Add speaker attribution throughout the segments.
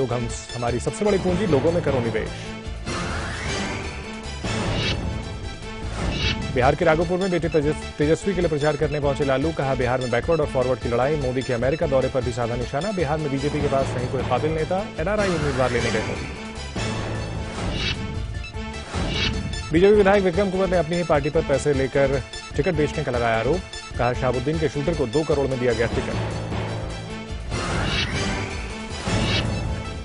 Speaker 1: लोग हमारी सबसे बड़ी पूंजी, लोगों में करो निवेश। बिहार के राघोपुर में बेटे तेजस्वी के लिए प्रचार करने पहुंचे लालू। कहा, बिहार में बैकवर्ड और फॉरवर्ड की लड़ाई। मोदी के अमेरिका दौरे पर भी साधा निशाना। बिहार में बीजेपी के पास नहीं कोई काबिल नेता, एनआरआई उम्मीदवार लेने गए मोदी। बीजेपी विधायक विक्रम कुंवर ने अपनी ही पार्टी पर पैसे लेकर टिकट बेचने का लगाया आरोप। कहा, शहाबुद्दीन के शूटर को 2 करोड़ में दिया गया टिकट।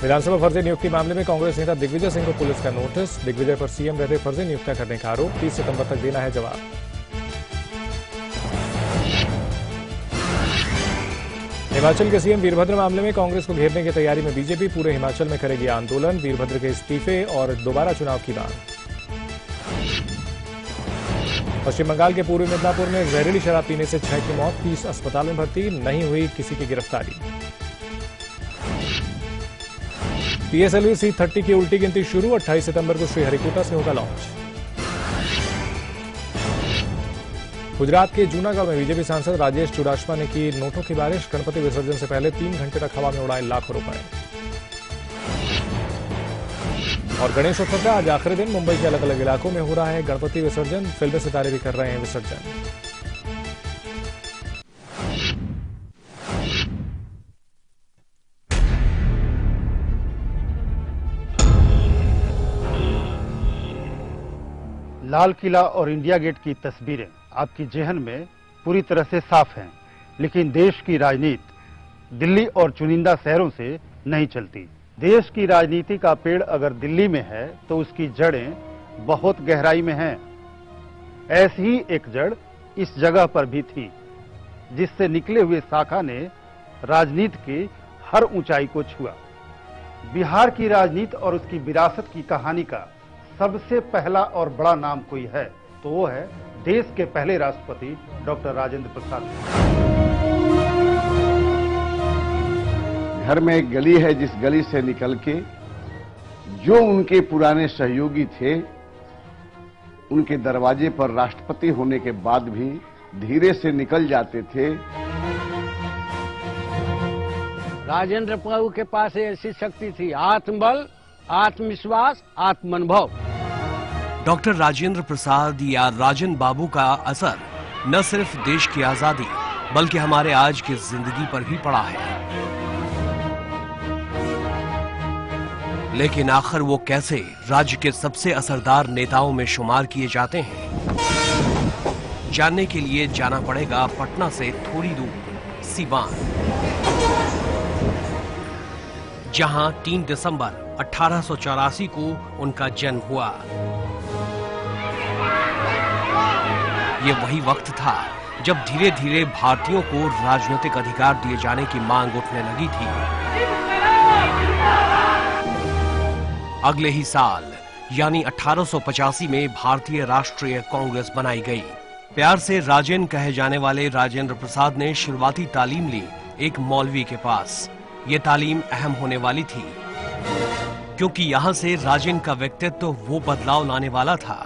Speaker 1: विधानसभा फर्जी नियुक्ति मामले में कांग्रेस नेता दिग्विजय सिंह को पुलिस का नोटिस। दिग्विजय पर सीएम रहते फर्जी नियुक्तियां करने का आरोप। 30 सितंबर तक देना है जवाब। हिमाचल के सीएम वीरभद्र मामले में कांग्रेस को घेरने की तैयारी में बीजेपी। पूरे हिमाचल में करेगी आंदोलन। वीरभद्र के इस्तीफे और दोबारा चुनाव की मांग। पश्चिम बंगाल के पूर्वी मिदनापुर में जहरीली शराब पीने से 6 की मौत। 30 अस्पताल में भर्ती, नहीं हुई किसी की गिरफ्तारी। पीएसएलवी C30 की उल्टी गिनती शुरू। 28 सितंबर को श्रीहरिकोटा से होगा लॉन्च। गुजरात के जूनागढ़ में बीजेपी सांसद राजेश चुडासमा ने की नोटों की बारिश। गणपति विसर्जन से पहले 3 घंटे तक हवा में उड़ाए लाखों रुपए। और गणेशोत्सव का आज आखिरी दिन। मुंबई के अलग अलग इलाकों में हो रहा है गणपति विसर्जन। फिल्मी सितारे भी कर रहे हैं विसर्जन।
Speaker 2: लाल किला और इंडिया गेट की तस्वीरें आपकी जेहन में पूरी तरह से साफ हैं, लेकिन देश की राजनीति दिल्ली और चुनिंदा शहरों से नहीं चलती। देश की राजनीति का पेड़ अगर दिल्ली में है तो उसकी जड़ें बहुत गहराई में हैं। ऐसी ही एक जड़ इस जगह पर भी थी, जिससे निकले हुए शाखा ने राजनीति की हर ऊंचाई को छुआ। बिहार की राजनीति और उसकी विरासत की कहानी का सबसे पहला और बड़ा नाम कोई है तो वो है देश के पहले राष्ट्रपति डॉक्टर राजेंद्र प्रसाद।
Speaker 3: घर में एक गली है, जिस गली से निकल के जो उनके पुराने सहयोगी थे, उनके दरवाजे पर राष्ट्रपति होने के बाद भी धीरे से निकल जाते थे।
Speaker 4: राजेंद्र प्रभु के पास ऐसी शक्ति थी, आत्मबल, आत्मविश्वास, आत्मानुभव।
Speaker 5: डॉक्टर राजेंद्र प्रसाद या राजन बाबू का असर न सिर्फ देश की आजादी बल्कि हमारे आज की जिंदगी पर भी पड़ा है। लेकिन आखिर वो कैसे राज्य के सबसे असरदार नेताओं में शुमार किए जाते हैं, जानने के लिए जाना पड़ेगा पटना से थोड़ी दूर सीवान, जहां 3 दिसंबर 1884 को उनका जन्म हुआ। ये वही वक्त था जब धीरे धीरे भारतीयों को राजनीतिक अधिकार दिए जाने की मांग उठने लगी थी। अगले ही साल यानी 1885 में भारतीय राष्ट्रीय कांग्रेस बनाई गई। प्यार से राजेन कहे जाने वाले राजेंद्र प्रसाद ने शुरुआती तालीम ली एक मौलवी के पास। ये तालीम अहम होने वाली थी क्योंकि यहां से राजेन का व्यक्तित्व वो बदलाव लाने वाला था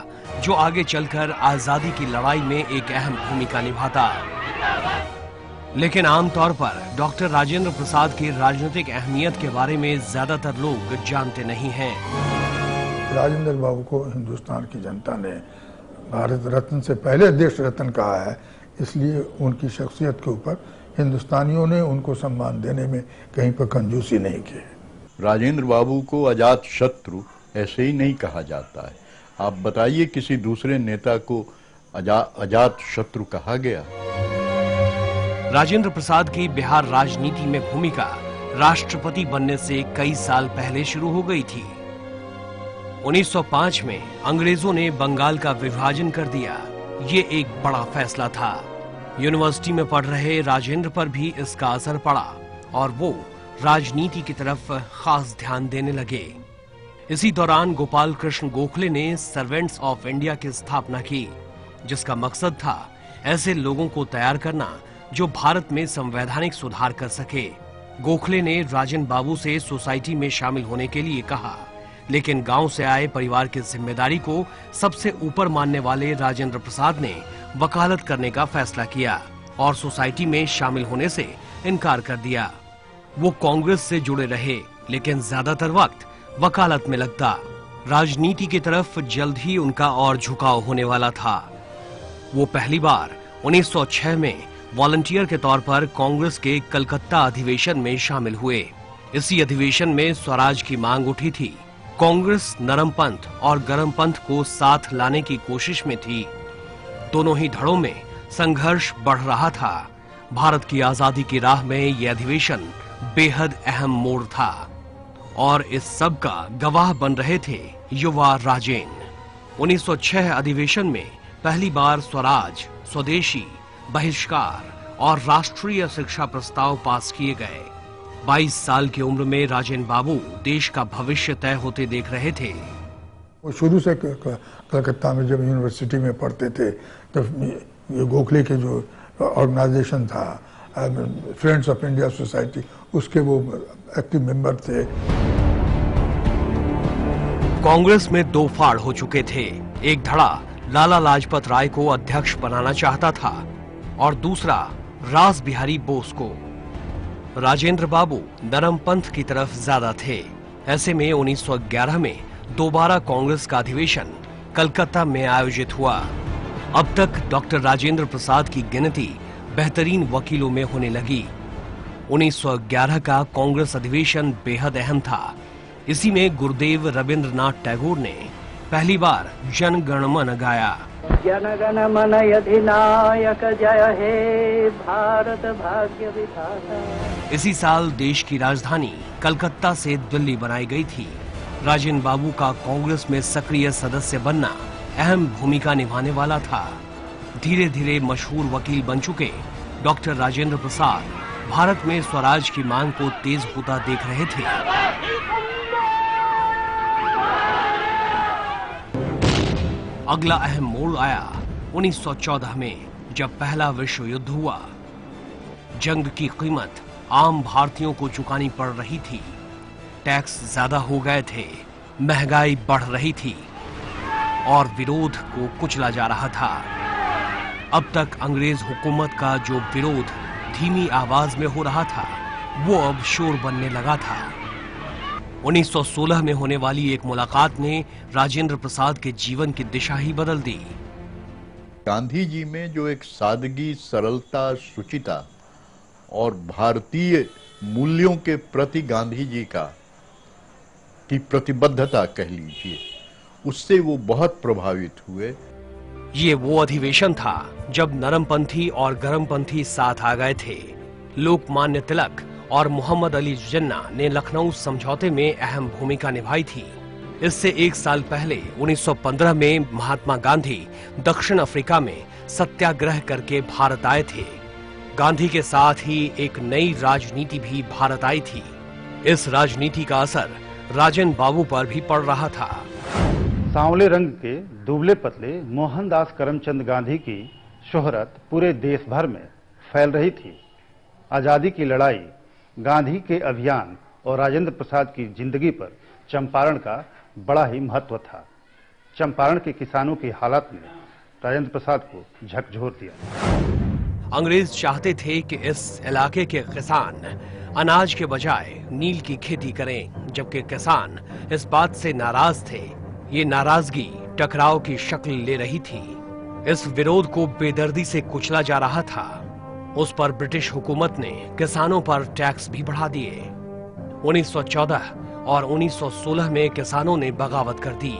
Speaker 5: जो आगे चलकर आजादी की लड़ाई में एक अहम भूमिका निभाता। लेकिन आमतौर पर डॉक्टर राजेंद्र प्रसाद की राजनीतिक अहमियत के बारे में ज्यादातर लोग जानते नहीं हैं।
Speaker 6: राजेंद्र बाबू को हिंदुस्तान की जनता ने भारत रत्न से पहले देश रत्न कहा है, इसलिए उनकी शख्सियत के ऊपर हिंदुस्तानियों ने उनको सम्मान देने में कहीं पर कंजूसी नहीं की।
Speaker 7: राजेंद्र बाबू को अजात शत्रु ऐसे ही नहीं कहा जाता है। आप बताइए किसी दूसरे नेता को अजात शत्रु कहा गया?
Speaker 5: राजेंद्र प्रसाद की बिहार राजनीति में भूमिका राष्ट्रपति बनने से कई साल पहले शुरू हो गई थी। 1905 में अंग्रेजों ने बंगाल का विभाजन कर दिया। ये एक बड़ा फैसला था। यूनिवर्सिटी में पढ़ रहे राजेंद्र पर भी इसका असर पड़ा और वो राजनीति की तरफ खास ध्यान देने लगे। इसी दौरान गोपाल कृष्ण गोखले ने सर्वेंट्स ऑफ इंडिया की स्थापना की, जिसका मकसद था ऐसे लोगों को तैयार करना जो भारत में संवैधानिक सुधार कर सके। गोखले ने राजन बाबू से सोसाइटी में शामिल होने के लिए कहा, लेकिन गांव से आए परिवार की जिम्मेदारी को सबसे ऊपर मानने वाले राजेंद्र प्रसाद ने वकालत करने का फैसला किया और सोसाइटी में शामिल होने से इनकार कर दिया। वो कांग्रेस से जुड़े रहे, लेकिन ज्यादातर वक्त वकालत में लगता। राजनीति की तरफ जल्द ही उनका और झुकाव होने वाला था। वो पहली बार 1906 में वॉलंटियर के तौर पर कांग्रेस के कलकत्ता अधिवेशन में शामिल हुए। इसी अधिवेशन में स्वराज की मांग उठी थी। कांग्रेस नरमपंथ और गरमपंथ को साथ लाने की कोशिश में थी। दोनों ही धड़ों में संघर्ष बढ़ रहा था। भारत की आजादी की राह में यह अधिवेशन बेहद अहम मोड़ था और इस सब का गवाह बन रहे थे युवा राजेन। 1906 अधिवेशन में पहली बार स्वराज, स्वदेशी, बहिष्कार और राष्ट्रीय शिक्षा प्रस्ताव पास किए गए। 22 साल की उम्र में राजेन बाबू देश का भविष्य तय होते देख रहे थे।
Speaker 6: वो शुरू से कलकत्ता में जब यूनिवर्सिटी में पढ़ते थे तो ये गोखले के जो ऑर्गेनाइजेशन था फ्रेंड्स ऑफ इंडिया सोसाइटी, उसके वो एक्टिव मेंबर थे।
Speaker 5: कांग्रेस में दो फाड़ हो चुके थे। एक धड़ा लाला लाजपत राय को अध्यक्ष बनाना चाहता था और दूसरा रास बिहारी बोस को। राजेंद्र बाबू नरमपंथ की तरफ ज्यादा थे। ऐसे में 1911 में दोबारा कांग्रेस का अधिवेशन कलकत्ता में आयोजित हुआ। अब तक डॉक्टर राजेंद्र प्रसाद की गिनती बेहतरीन वकीलों में होने लगी। 1911 का कांग्रेस अधिवेशन बेहद अहम था। इसी में गुरुदेव रविंद्रनाथ टैगोर ने पहली बार जन गण मन गाया।
Speaker 8: जन गण मन अधिनायक जय हे भारत भाग्य विधाता।
Speaker 5: इसी साल देश की राजधानी कलकत्ता से दिल्ली बनाई गई थी। राजेन बाबू का कांग्रेस में सक्रिय सदस्य बनना अहम भूमिका निभाने वाला था। धीरे धीरे मशहूर वकील बन चुके डॉक्टर राजेंद्र प्रसाद भारत में स्वराज की मांग को तेज होता देख रहे थे। अगला अहम मोड़ आया 1914 में, जब पहला विश्व युद्ध हुआ। जंग की कीमत आम भारतीयों को चुकानी पड़ रही थी। टैक्स ज्यादा हो गए थे, महंगाई बढ़ रही थी और विरोध को कुचला जा रहा था। अब तक अंग्रेज हुकूमत का जो विरोध धीमी आवाज में हो रहा था, वो अब शोर बनने लगा था। 1916 में होने वाली एक मुलाकात ने राजेंद्र प्रसाद के जीवन की दिशा ही बदल दी।
Speaker 7: गांधी जी में जो एक सादगी, सरलता, शुचिता और भारतीय मूल्यों के प्रति गांधी जी की प्रतिबद्धता कह लीजिए, उससे वो बहुत प्रभावित हुए।
Speaker 5: ये वो अधिवेशन था जब नरमपंथी और गरमपंथी साथ आ गए थे। लोकमान्य तिलक और मोहम्मद अली जिन्ना ने लखनऊ समझौते में अहम भूमिका निभाई थी। इससे एक साल पहले 1915 में महात्मा गांधी दक्षिण अफ्रीका में सत्याग्रह करके भारत आए थे। गांधी के साथ ही एक नई राजनीति भी भारत आई थी। इस राजनीति का असर राजन बाबू पर भी पड़ रहा था।
Speaker 2: सांवले रंग के दुबले पतले मोहनदास करमचंद गांधी की शोहरत पूरे देश भर में फैल रही थी। आजादी की लड़ाई, गांधी के अभियान और राजेंद्र प्रसाद की जिंदगी पर चंपारण का बड़ा ही महत्व था। चंपारण के किसानों की हालत ने राजेंद्र प्रसाद को झकझोर दिया।
Speaker 5: अंग्रेज चाहते थे कि इस इलाके के किसान अनाज के बजाय नील की खेती करें, जबकि किसान इस बात से नाराज थे। ये नाराजगी टकराव की शक्ल ले रही थी। इस विरोध को बेदर्दी से कुचला जा रहा था। उस पर ब्रिटिश हुकूमत ने किसानों पर टैक्स भी बढ़ा दिए। 1914 और 1916 में किसानों ने बगावत कर दी।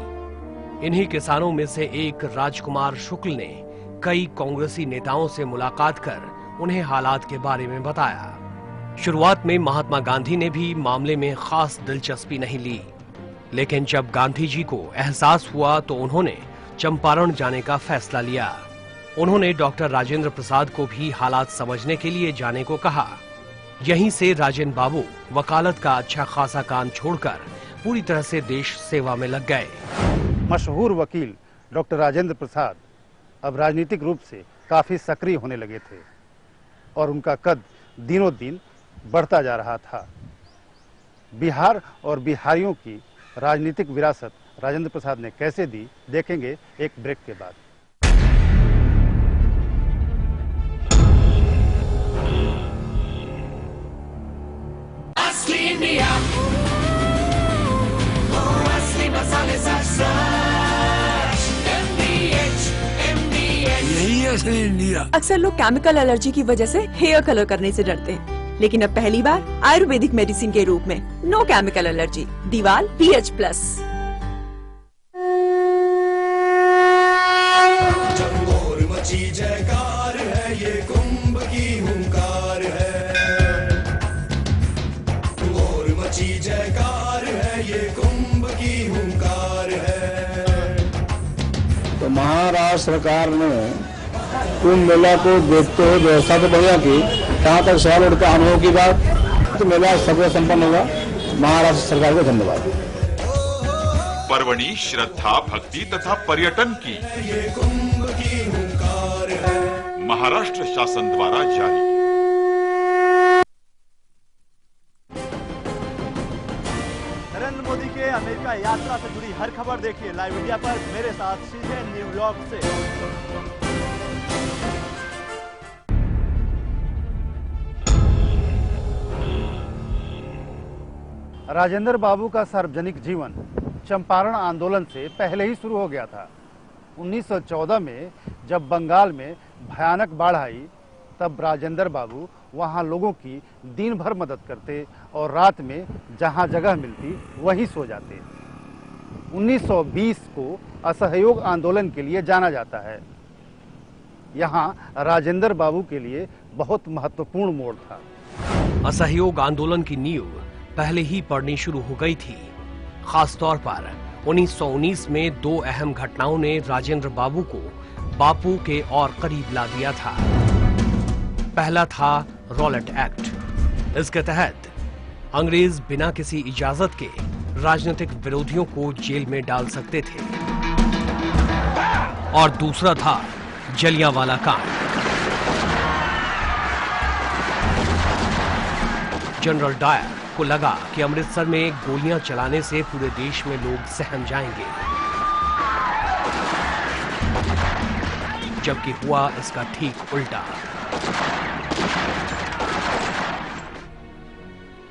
Speaker 5: इन्हीं किसानों में से एक राजकुमार शुक्ल ने कई कांग्रेसी नेताओं से मुलाकात कर उन्हें हालात के बारे में बताया। शुरुआत में महात्मा गांधी ने भी मामले में खास दिलचस्पी नहीं ली, लेकिन जब गांधी जी को एहसास हुआ तो उन्होंने चंपारण जाने का फैसला लिया। उन्होंने डॉक्टर राजेंद्र प्रसाद को भी हालात समझने के लिए जाने को कहा। यहीं से राजेन बाबू वकालत का अच्छा खासा काम छोड़कर पूरी तरह से देश सेवा में लग गए।
Speaker 2: मशहूर वकील डॉक्टर राजेंद्र प्रसाद अब राजनीतिक रूप से काफी सक्रिय होने लगे थे और उनका कद दिनों दिन बढ़ता जा रहा था। बिहार और बिहारियों की राजनीतिक विरासत राजेंद्र प्रसाद ने कैसे दी, देखेंगे एक ब्रेक के बाद।
Speaker 9: असली इंडिया। Yes in India.
Speaker 10: अक्सर लोग केमिकल एलर्जी की वजह से हेयर कलर करने से डरते हैं, लेकिन अब पहली बार आयुर्वेदिक मेडिसिन के रूप में नो केमिकल एलर्जी दीवाल PH+।
Speaker 11: जयकार है ये कुंभ की हुंकार है, और मची जयकार है ये कुंभ की हुंकार है।
Speaker 12: तो महाराष्ट्र सरकार ने कुंभ मेला को देखते हुए व्यवस्था तो बढ़िया की। जहाँ तक सवाल उठता अनुभव की बात, तो मेला सफल संपन्न होगा। महाराष्ट्र सरकार को धन्यवाद।
Speaker 13: पर्वणी श्रद्धा, भक्ति तथा पर्यटन की
Speaker 11: ये कुंभ की हुंकार है,
Speaker 13: महाराष्ट्र शासन द्वारा जारी।
Speaker 14: नरेंद्र मोदी के अमेरिका यात्रा से जुड़ी हर खबर देखिए लाइव इंडिया पर मेरे साथ सीधे न्यूयॉर्क से।
Speaker 2: राजेंद्र बाबू का सार्वजनिक जीवन चंपारण आंदोलन से पहले ही शुरू हो गया था। 1914 में जब बंगाल में भयानक बाढ़ आई, तब राजेंद्र बाबू वहां लोगों की दिन भर मदद करते और रात में जहां जगह मिलती वहीं सो जाते। 1920 को असहयोग आंदोलन के लिए जाना जाता है। यहां राजेंद्र बाबू के लिए बहुत महत्वपूर्ण मोड़ था।
Speaker 5: असहयोग आंदोलन की नींव पहले ही पड़नी शुरू हो गई थी। खास तौर पर 1919 में दो अहम घटनाओं ने राजेंद्र बाबू को बापू के और करीब ला दिया था। पहला था रॉलेट एक्ट। इसके तहत अंग्रेज बिना किसी इजाजत के राजनीतिक विरोधियों को जेल में डाल सकते थे। और दूसरा था जलियांवाला कांड। जनरल डायर को लगा कि अमृतसर में गोलियां चलाने से पूरे देश में लोग सहम जाएंगे, जबकि हुआ इसका ठीक उल्टा।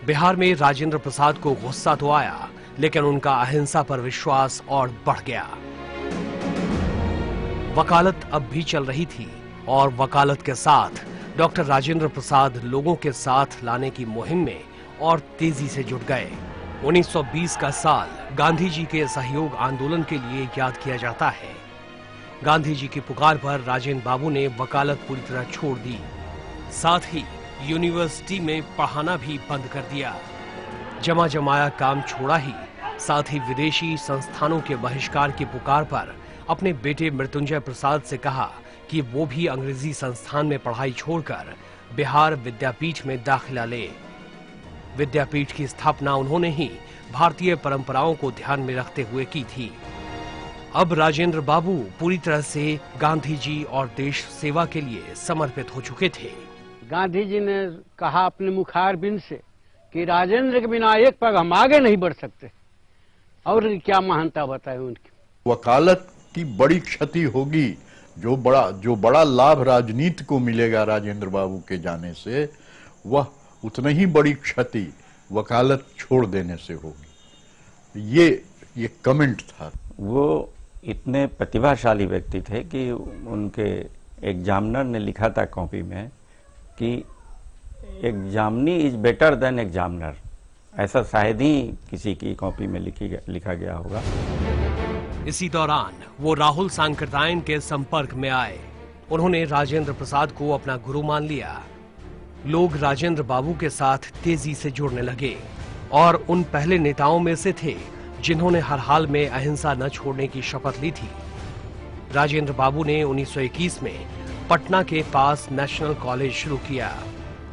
Speaker 5: बिहार में राजेंद्र प्रसाद को गुस्सा तो आया, लेकिन उनका अहिंसा पर विश्वास और बढ़ गया। वकालत अब भी चल रही थी और वकालत के साथ डॉक्टर राजेंद्र प्रसाद लोगों के साथ लाने की मुहिम में और तेजी से जुट गए। 1920 का साल गांधी जी के सहयोग आंदोलन के लिए याद किया जाता है। गांधी जी की पुकार पर राजेंद्र बाबू ने वकालत पूरी तरह छोड़ दी, साथ ही यूनिवर्सिटी में पढ़ाना भी बंद कर दिया। जमा जमाया काम छोड़ा ही, साथ ही विदेशी संस्थानों के बहिष्कार की पुकार पर अपने बेटे मृत्युंजय प्रसाद से कहा कि वो भी अंग्रेजी संस्थान में पढ़ाई छोड़कर बिहार विद्यापीठ में दाखिला ले। विद्यापीठ की स्थापना उन्होंने ही भारतीय परंपराओं को ध्यान में रखते हुए की थी। अब राजेंद्र बाबू पूरी तरह से गांधी जी और देश सेवा के लिए समर्पित हो चुके थे।
Speaker 4: गांधी जी ने कहा अपने मुखारबिंद से कि राजेंद्र के बिना एक पग हम आगे नहीं बढ़ सकते। और क्या महानता बताए उनकी।
Speaker 7: वकालत की बड़ी क्षति होगी। जो बड़ा लाभ राजनीति को मिलेगा राजेंद्र बाबू के जाने से, वह उतनी ही बड़ी क्षति वकालत छोड़ देने से होगी। ये कमेंट था।
Speaker 15: वो इतने प्रतिभाशाली व्यक्ति थे कि उनके एग्जामिनर ने लिखा था कॉपी में कि examinee is better than examiner. ऐसा शायद ही किसी की कॉपी में लिखा गया होगा।
Speaker 5: इसी दौरान वो राहुल सांकृत्यायन के संपर्क में आए। उन्होंने राजेंद्र प्रसाद को अपना गुरु मान लिया। लोग राजेंद्र बाबू के साथ तेजी से जुड़ने लगे और उन पहले नेताओं में से थे जिन्होंने हर हाल में अहिंसा न छोड़ने की शपथ ली थी। राजेंद्र बाबू ने 1921 में पटना के पास नेशनल कॉलेज शुरू किया,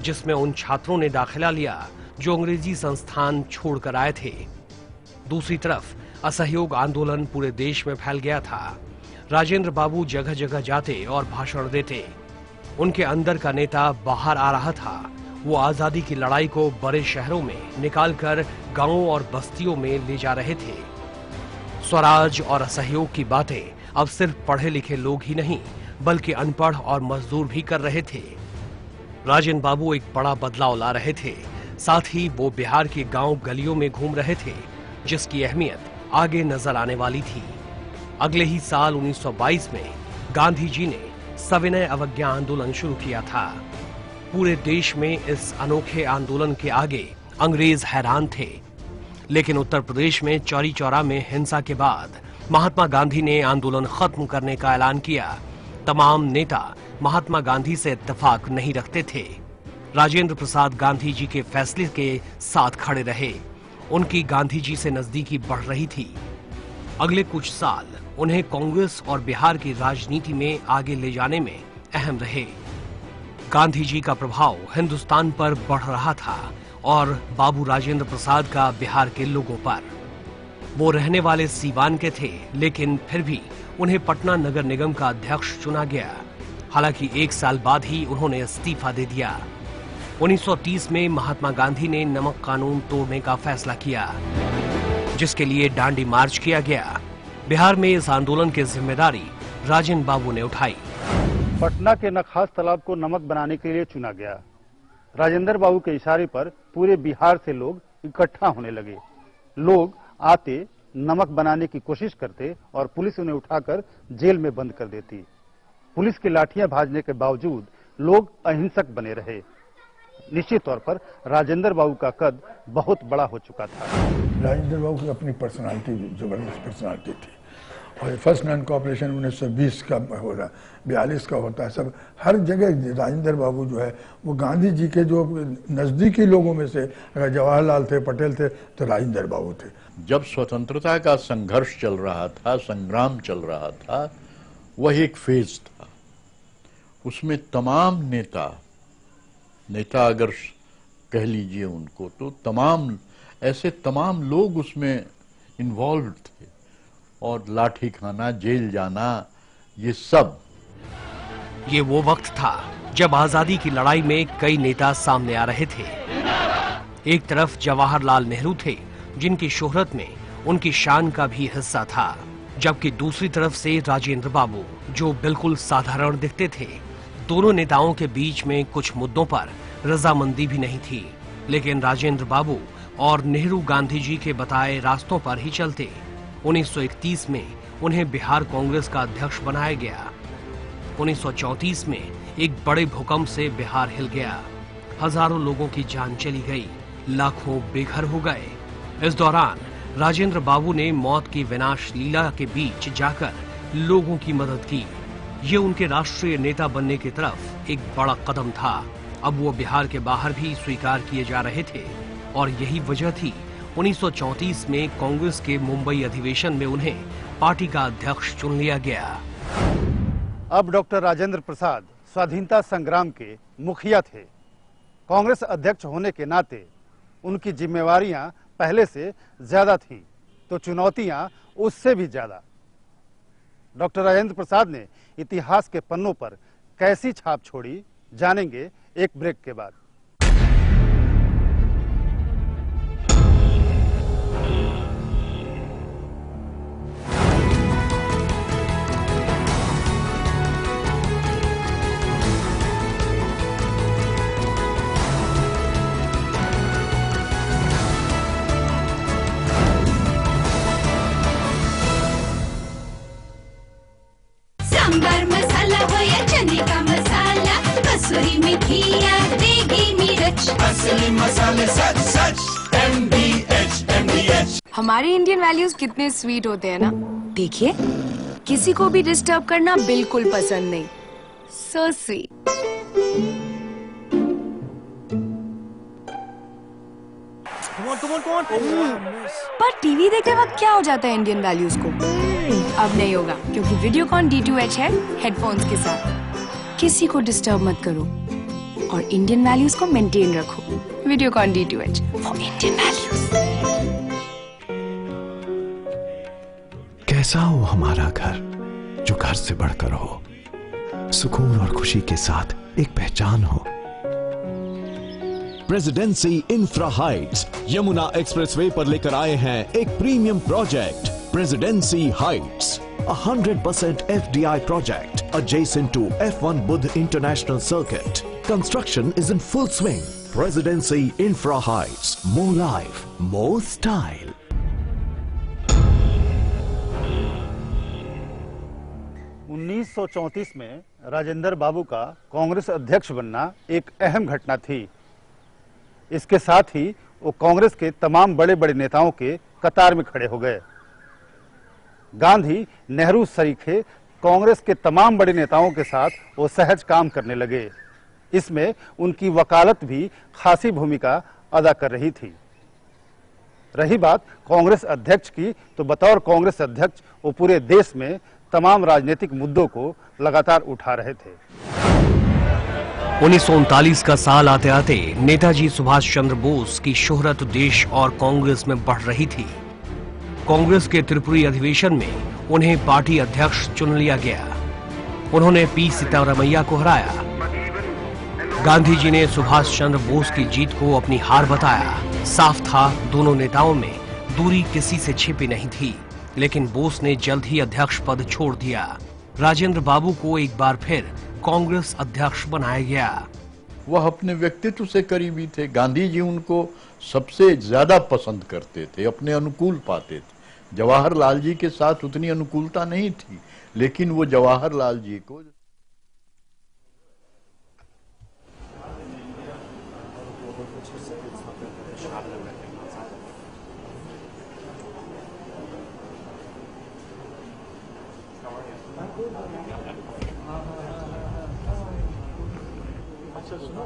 Speaker 5: जिसमें उन छात्रों ने दाखिला लिया जो अंग्रेजी संस्थान छोड़कर आए थे। दूसरी तरफ असहयोग आंदोलन पूरे देश में फैल गया था। राजेंद्र बाबू जगह जगह जाते और भाषण देते। उनके अंदर का नेता बाहर आ रहा था। वो आजादी की लड़ाई को बड़े शहरों में निकालकर गांवों और बस्तियों में ले जा रहे थे। स्वराज और असहयोग की बातें अब सिर्फ पढ़े लिखे लोग ही नहीं, बल्कि अनपढ़ और मजदूर भी कर रहे थे। राजेंद्र बाबू एक बड़ा बदलाव ला रहे थे। साथ ही वो बिहार के गांव गलियों में घूम रहे थे, जिसकी अहमियत आगे नजर आने वाली थी। अगले ही साल 1922 में गांधी जी ने सविनय अवज्ञा आंदोलन शुरू किया था। पूरे देश में इस अनोखे आंदोलन के आगे अंग्रेज हैरान थे। लेकिन उत्तर प्रदेश में चौरी चौरा में हिंसा के बाद महात्मा गांधी ने आंदोलन खत्म करने का ऐलान किया। तमाम नेता महात्मा गांधी से इत्तेफाक नहीं रखते थे। राजेंद्र प्रसाद गांधी जी के फैसले के साथ खड़े रहे। उनकी गांधी जी से नजदीकी बढ़ रही थी। अगले कुछ साल उन्हें कांग्रेस और बिहार की राजनीति में आगे ले जाने में अहम रहे। गांधी जी का प्रभाव हिंदुस्तान पर बढ़ रहा था और बाबू राजेंद्र प्रसाद का बिहार के लोगों पर। वो रहने वाले सीवान के थे, लेकिन फिर भी उन्हें पटना नगर निगम का अध्यक्ष चुना गया। हालांकि 1 साल बाद ही उन्होंने इस्तीफा दे दिया। 1930 में महात्मा गांधी ने नमक कानून तोड़ने का फैसला किया, जिसके लिए दांडी मार्च किया गया। बिहार में इस आंदोलन की जिम्मेदारी राजेंद्र बाबू ने उठाई।
Speaker 2: पटना के नखास तालाब को नमक बनाने के लिए चुना गया। राजेंद्र बाबू के इशारे पर पूरे बिहार से लोग इकट्ठा होने लगे। लोग आते, नमक बनाने की कोशिश करते और पुलिस उन्हें उठाकर जेल में बंद कर देती। पुलिस की लाठियां भाजने के बावजूद लोग अहिंसक बने रहे। निश्चित तौर पर राजेंद्र बाबू का कद बहुत बड़ा हो चुका था।
Speaker 6: राजेंद्र बाबू की अपनी पर्सनालिटी, जबरदस्त पर्सनालिटी थी। और फर्स्ट नॉन कॉपरेशन 1920 का हो रहा, 42 का होता है। सब हर जगह राजेंद्र बाबू जो है वो गांधी जी के जो नजदीकी लोगों में से, अगर जवाहरलाल थे, पटेल थे, तो राजेंद्र बाबू थे।
Speaker 7: जब स्वतंत्रता का संघर्ष चल रहा था, संग्राम चल रहा था, वह एक फेज था। उसमें तमाम नेता अगर कह लीजिए उनको, तो तमाम लोग उसमें इन्वॉल्व थे। और लाठी खाना, जेल जाना, ये सब।
Speaker 5: ये वो वक्त था जब आजादी की लड़ाई में कई नेता सामने आ रहे थे। एक तरफ जवाहरलाल नेहरू थे, जिनकी शोहरत में उनकी शान का भी हिस्सा था, जबकि दूसरी तरफ से राजेंद्र बाबू, जो बिल्कुल साधारण दिखते थे। दोनों नेताओं के बीच में कुछ मुद्दों पर रजामंदी भी नहीं थी, लेकिन राजेंद्र बाबू और नेहरू गांधी जी के बताए रास्तों पर ही चलते। 1931 में उन्हें बिहार कांग्रेस का अध्यक्ष बनाया गया। 1934 में एक बड़े भूकंप से बिहार हिल गया। हजारों लोगों की जान चली गई, लाखों बेघर हो गए। इस दौरान राजेंद्र बाबू ने मौत की विनाश लीला के बीच जाकर लोगों की मदद की। ये उनके राष्ट्रीय नेता बनने की तरफ एक बड़ा कदम था। अब वो बिहार के बाहर भी स्वीकार किए जा रहे थे और यही वजह थी 1934 में कांग्रेस के मुंबई अधिवेशन में उन्हें पार्टी का अध्यक्ष चुन लिया गया।
Speaker 2: अब डॉक्टर राजेंद्र प्रसाद स्वाधीनता संग्राम के मुखिया थे। कांग्रेस अध्यक्ष होने के नाते उनकी जिम्मेवारियां पहले से ज्यादा थीं, तो चुनौतियां उससे भी ज्यादा। डॉक्टर राजेंद्र प्रसाद ने इतिहास के पन्नों पर कैसी छाप छोड़ी, जानेंगे एक ब्रेक के बाद।
Speaker 9: सांबर मसाला हो या चने का मसाला, कसूरी मेथी या देगी मिर्च, असली मसाले सच सच MDH।
Speaker 16: हमारे इंडियन वैल्यूज कितने स्वीट होते हैं ना। देखिए, किसी को भी डिस्टर्ब करना बिल्कुल पसंद नहीं। So sweet. पर टीवी देखते वक्त क्या हो जाता है इंडियन वैल्यूज को? अब नहीं होगा, क्योंकि वीडियोकॉन D2H है हेडफोन्स के साथ। किसी को डिस्टर्ब मत करो और इंडियन वैल्यूज को मेंटेन रखो। Videocon D2H for Indian values.
Speaker 17: कैसा हो हमारा घर, जो घर से बढ़कर हो, सुकून और खुशी के साथ एक पहचान हो।
Speaker 18: Presidency infra Heights Yamuna expressway पर लेकर आए हैं एक premium project, presidency Heights, 100% FDI project adjacent to F1 Budh International Circuit. Construction is in full swing. Presidency Infra Heights. More life, more style.
Speaker 2: 1934 में राजेंद्र बाबू का कांग्रेस अध्यक्ष बनना एक अहम घटना थी। इसके साथ ही वो कांग्रेस के तमाम बड़े बड़े नेताओं के कतार में खड़े हो गए। गांधी, नेहरू सरीखे कांग्रेस के तमाम बड़े नेताओं के साथ वो सहज काम करने लगे। इसमें उनकी वकालत भी खासी भूमिका अदा कर रही थी। रही बात कांग्रेस अध्यक्ष की, तो बतौर कांग्रेस अध्यक्ष वो पूरे देश में तमाम राजनीतिक मुद्दों को लगातार उठा रहे थे।
Speaker 5: 1939 का साल आते आते नेताजी सुभाष चंद्र बोस की शोहरत देश और कांग्रेस में बढ़ रही थी। कांग्रेस के त्रिपुरी अधिवेशन में उन्हें पार्टी अध्यक्ष चुन लिया गया। उन्होंने पी सिद्धारमैया को हराया। गांधी जी ने सुभाष चंद्र बोस की जीत को अपनी हार बताया। साफ था दोनों नेताओं में दूरी किसी से छिपी नहीं थी, लेकिन बोस ने जल्द ही अध्यक्ष पद छोड़ दिया। राजेंद्र बाबू को एक बार फिर कांग्रेस अध्यक्ष बनाया गया।
Speaker 7: वह अपने व्यक्तित्व से करीबी थे। गांधी जी उनको सबसे ज्यादा पसंद करते थे, अपने अनुकूल पाते थे। जवाहरलाल जी के साथ उतनी अनुकूलता नहीं थी, लेकिन वो जवाहरलाल जी को
Speaker 14: अच्छा सुनो,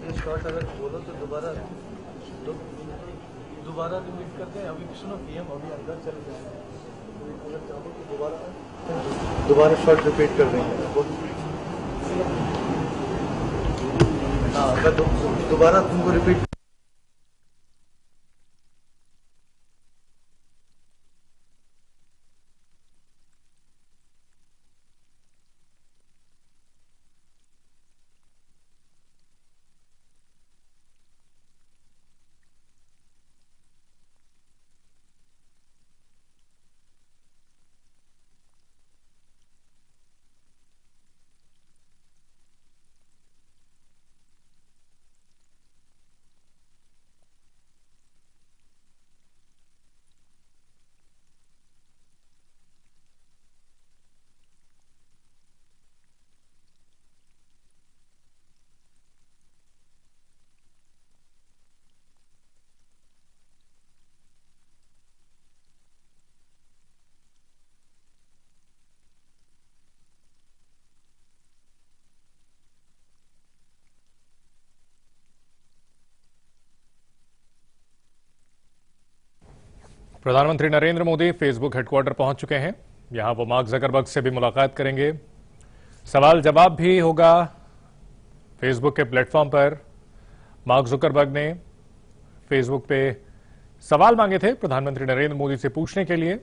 Speaker 14: ये शॉट अगर बोलो तो दोबारा रिपीट करते हैं। अभी सुनो पीएम अभी अंदर चले जाएंगे, अगर चाहो तो दोबारा शॉट रिपीट कर देंगे। हाँ, अगर दोबारा तुमको रिपीट
Speaker 1: प्रधानमंत्री नरेंद्र मोदी फेसबुक हेडक्वार्टर पहुंच चुके हैं। यहां वो मार्क ज़करबर्ग से भी मुलाकात करेंगे। सवाल जवाब भी होगा फेसबुक के प्लेटफॉर्म पर। मार्क ज़करबर्ग ने फेसबुक पे सवाल मांगे थे प्रधानमंत्री नरेंद्र मोदी से पूछने के लिए।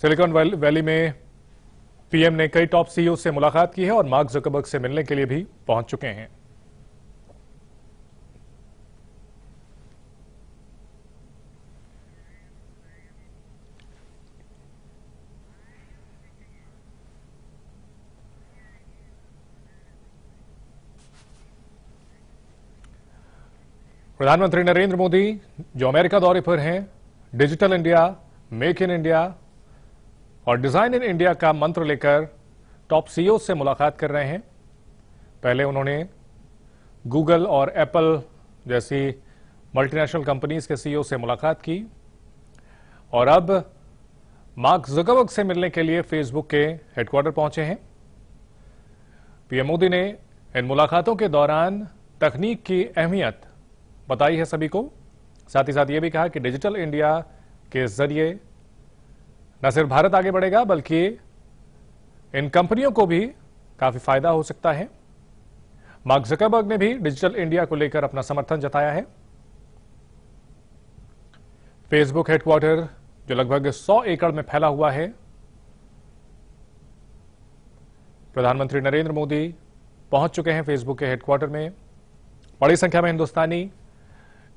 Speaker 1: सिलिकॉन वैली में पीएम ने कई टॉप सीईओ से मुलाकात की है और मार्क ज़करबर्ग से मिलने के लिए भी पहुंच चुके हैं। प्रधानमंत्री नरेंद्र मोदी जो अमेरिका दौरे पर हैं, digital India, make in India और डिजाइन इन इंडिया का मंत्र लेकर टॉप सीईओ से मुलाकात कर रहे हैं। पहले उन्होंने गूगल और एप्पल जैसी मल्टीनेशनल कंपनीज के सीईओ से मुलाकात की और अब मार्क ज़करबर्ग से मिलने के लिए फेसबुक के हेडक्वार्टर पहुंचे हैं। पीएम मोदी ने इन मुलाकातों के दौरान तकनीक की अहमियत बताई है सभी को। साथ ही साथ ये भी कहा कि डिजिटल इंडिया के जरिए न सिर्फ भारत आगे बढ़ेगा बल्कि इन कंपनियों को भी काफी फायदा हो सकता है। मार्क ज़करबर्ग ने भी डिजिटल इंडिया को लेकर अपना समर्थन जताया है। फेसबुक हेडक्वार्टर जो लगभग 100 एकड़ में फैला हुआ है। प्रधानमंत्री नरेंद्र मोदी पहुंच चुके हैं फेसबुक के हेडक्वार्टर में। बड़ी संख्या में हिंदुस्तानी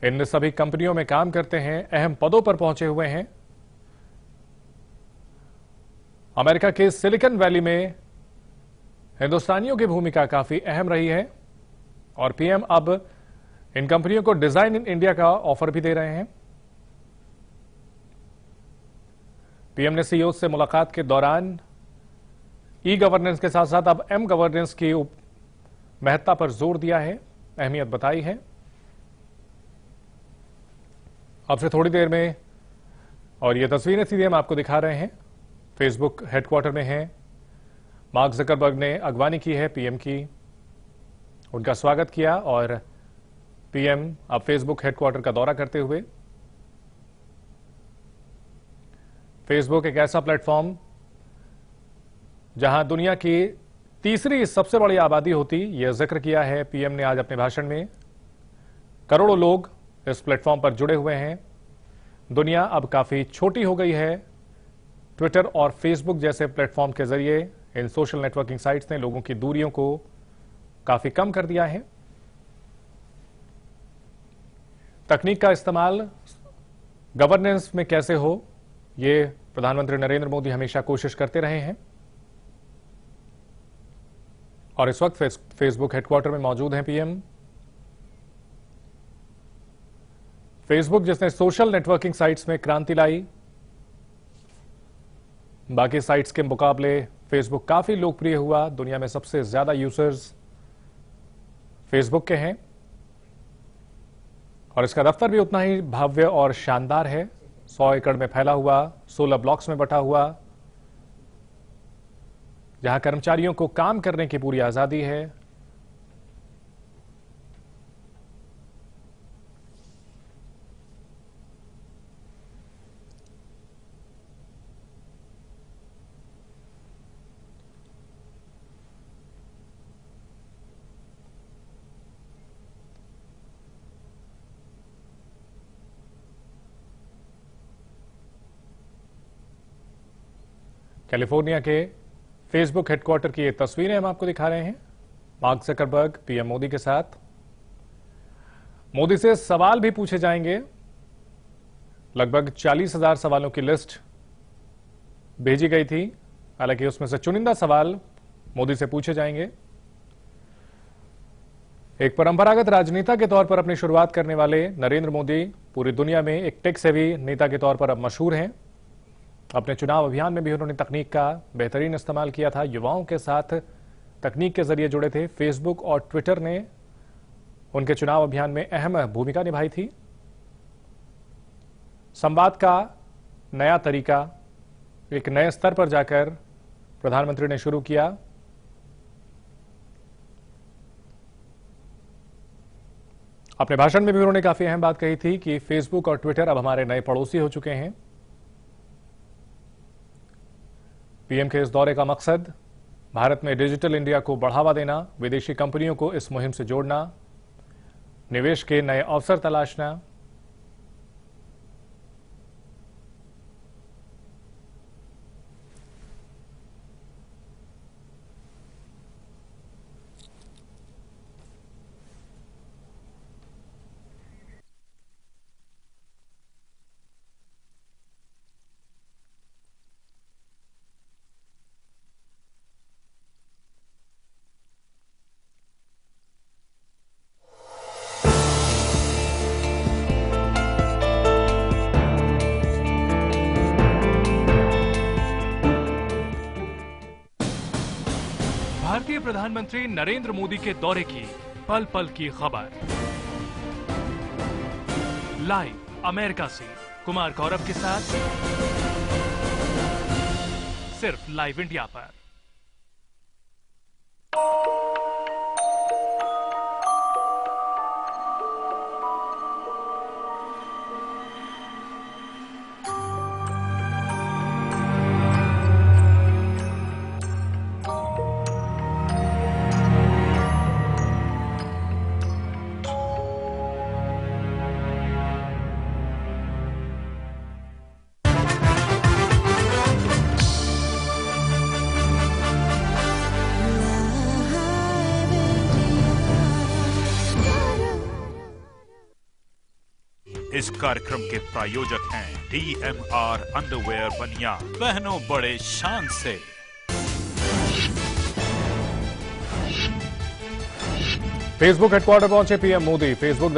Speaker 1: इन सभी कंपनियों में काम करते हैं, अहम पदों पर पहुंचे हुए हैं। अमेरिका के सिलिकॉन वैली में हिंदुस्तानियों की भूमिका काफी अहम रही है और पीएम अब इन कंपनियों को डिजाइन इन इंडिया का ऑफर भी दे रहे हैं। पीएम ने सीईओ से मुलाकात के दौरान ई गवर्नेंस के साथ साथ अब एम गवर्नेंस की महत्ता पर जोर दिया है, अहमियत बताई है। अब से थोड़ी देर में, और ये तस्वीरें सीधे हम आपको दिखा रहे हैं, फेसबुक हेडक्वार्टर में हैं। मार्क जकरबर्ग ने अगवानी की है पीएम की, उनका स्वागत किया और पीएम अब फेसबुक हेडक्वार्टर का दौरा करते हुए। फेसबुक एक ऐसा प्लेटफॉर्म जहां दुनिया की तीसरी सबसे बड़ी आबादी होती, यह जिक्र किया है पीएम ने आज अपने भाषण में। करोड़ों लोग इस प्लेटफॉर्म पर जुड़े हुए हैं। दुनिया अब काफी छोटी हो गई है। ट्विटर और फेसबुक जैसे प्लेटफॉर्म के जरिए इन सोशल नेटवर्किंग साइट्स ने लोगों की दूरियों को काफी कम कर दिया है। तकनीक का इस्तेमाल गवर्नेंस में कैसे हो, ये प्रधानमंत्री नरेंद्र मोदी हमेशा कोशिश करते रहे हैं और इस वक्त फेसबुक हेडक्वार्टर में मौजूद हैं पीएम। फेसबुक जिसने सोशल नेटवर्किंग साइट्स में क्रांति लाई, बाकी साइट्स के मुकाबले फेसबुक काफी लोकप्रिय हुआ। दुनिया में सबसे ज्यादा यूजर्स फेसबुक के हैं और इसका दफ्तर भी उतना ही भव्य और शानदार है। 100 एकड़ में फैला हुआ, 16 ब्लॉक्स में बटा हुआ, जहां कर्मचारियों को काम करने की पूरी आजादी है। कैलिफोर्निया के फेसबुक हेडक्वार्टर की ये तस्वीरें हम आपको दिखा रहे हैं। मार्क जकरबर्ग पीएम मोदी के साथ। मोदी से सवाल भी पूछे जाएंगे। लगभग 40,000 सवालों की लिस्ट भेजी गई थी, हालांकि उसमें से चुनिंदा सवाल मोदी से पूछे जाएंगे। एक परंपरागत राजनेता के तौर पर अपनी शुरुआत करने वाले नरेंद्र मोदी पूरी दुनिया में एक टेक सेवी नेता के तौर पर अब मशहूर हैं। अपने चुनाव अभियान में भी उन्होंने तकनीक का बेहतरीन इस्तेमाल किया था। युवाओं के साथ तकनीक के जरिए जुड़े थे। फेसबुक और ट्विटर ने उनके चुनाव अभियान में अहम भूमिका निभाई थी। संवाद का नया तरीका एक नए स्तर पर जाकर प्रधानमंत्री ने शुरू किया। अपने भाषण में भी उन्होंने काफी अहम बात कही थी कि फेसबुक और ट्विटर अब हमारे नए पड़ोसी हो चुके हैं। पीएम के इस दौरे का मकसद भारत में डिजिटल इंडिया को बढ़ावा देना, विदेशी कंपनियों को इस मुहिम से जोड़ना, निवेश के नए अवसर तलाशना। भारतीय प्रधानमंत्री नरेंद्र मोदी के दौरे की पल पल की खबर लाइव अमेरिका से कुमार गौरव के साथ सिर्फ लाइव इंडिया पर।
Speaker 13: इस कार्यक्रम के प्रायोजक हैं DMR अंडरवेयर बनियान। पहनो बड़े शान से।
Speaker 1: फेसबुक हेडक्वार्टर पहुंचे पीएम मोदी। फेसबुक